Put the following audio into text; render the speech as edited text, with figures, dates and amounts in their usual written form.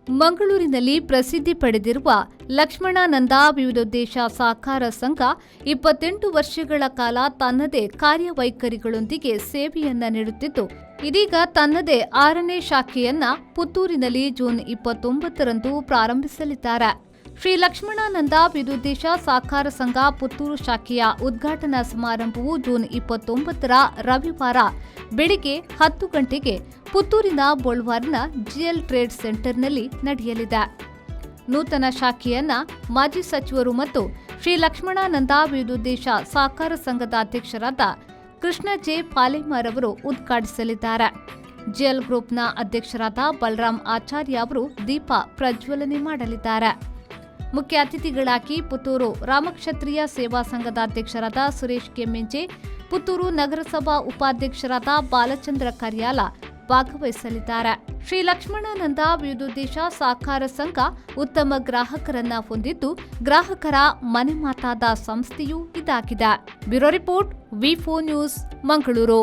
ಮಂಗಳೂರಿನಲ್ಲಿ ಪ್ರಸಿದ್ಧಿ ಪಡೆದಿರುವ ಲಕ್ಷ್ಮಣಾನಂದ ವಿವಿಧೋದ್ದೇಶ ಸಹಕಾರ ಸಂಘ 28 ವರ್ಷಗಳ ಕಾಲ ತನ್ನದೇ ಕಾರ್ಯವೈಖರಿಗಳೊಂದಿಗೆ ಸೇವೆಯನ್ನ ನೀಡುತ್ತಿದ್ದು, ಇದೀಗ ತನ್ನದೇ 6ನೇ ಶಾಖೆಯನ್ನ ಪುತ್ತೂರಿನಲ್ಲಿ ಜೂನ್ 29ರಂದು ಪ್ರಾರಂಭಿಸಲಿದ್ದಾರೆ. ಶ್ರೀ ಲಕ್ಷ್ಮಣಾನಂದ ವಿವಿಧೋದ್ದೇಶ ಸಹಕಾರ ಸಂಘ ಪುತ್ತೂರು ಶಾಖೆಯ ಉದ್ಘಾಟನಾ ಸಮಾರಂಭವು ಜೂನ್ 29ರ ರವಿವಾರ ಬೆಳಿಗ್ಗೆ 10 ಗಂಟೆಗೆ ಪುತ್ತೂರಿನ ಬೊಳ್ವಾರ್ನ ಜಿಎಲ್ ಟ್ರೇಡ್ ಸೆಂಟರ್ನಲ್ಲಿ ನಡೆಯಲಿದೆ. ನೂತನ ಶಾಖೆಯನ್ನ ಮಾಜಿ ಸಚಿವರು ಮತ್ತು ಶ್ರೀ ಲಕ್ಷ್ಮಣಾನಂದ ವಿವಿಧೋದ್ದೇಶ ಸಹಕಾರ ಸಂಘದ ಅಧ್ಯಕ್ಷರಾದ ಕೃಷ್ಣ ಜೆ ಪಾಲೇಮಾರ್ ಉದ್ಘಾಟಿಸಲಿದ್ದಾರೆ. ಜಿಎಲ್ ಗ್ರೂಪ್ನ ಅಧ್ಯಕ್ಷರಾದ ಬಲರಾಮ್ ಆಚಾರ್ಯ ಅವರು ದೀಪ ಪ್ರಜ್ವಲನೆ ಮಾಡಲಿದ್ದಾರೆ. ಮುಖ್ಯ ಅತಿಥಿಗಳಾಗಿ ಪುತ್ತೂರು ರಾಮಕ್ಷತ್ರಿಯ ಸೇವಾ ಸಂಘದ ಅಧ್ಯಕ್ಷರಾದ ಸುರೇಶ್ ಕೆಮ್ಮಿಂಜೆ, ಪುತ್ತೂರು ನಗರಸಭಾ ಉಪಾಧ್ಯಕ್ಷರಾದ ಬಾಲಚಂದ್ರ ಕರ್ಯಾಲ ಭಾಗವಹಿಸಲಿದ್ದಾರೆ. ಶ್ರೀ ಲಕ್ಷ್ಮಣಾನಂದ ವಿವಿಧೋದ್ದೇಶ ಸಹಕಾರ ಸಂಘ ಉತ್ತಮ ಗ್ರಾಹಕರನ್ನ ಹೊಂದಿದ್ದು, ಗ್ರಾಹಕರ ಮನೆ ಮಾತಾದ ಸಂಸ್ಥೆಯೂ ಇದಾಗಿದೆ. ಬ್ಯೂರೋ ರಿಪೋರ್ಟ್, ವಿ4 ನ್ಯೂಸ್, ಮಂಗಳೂರು.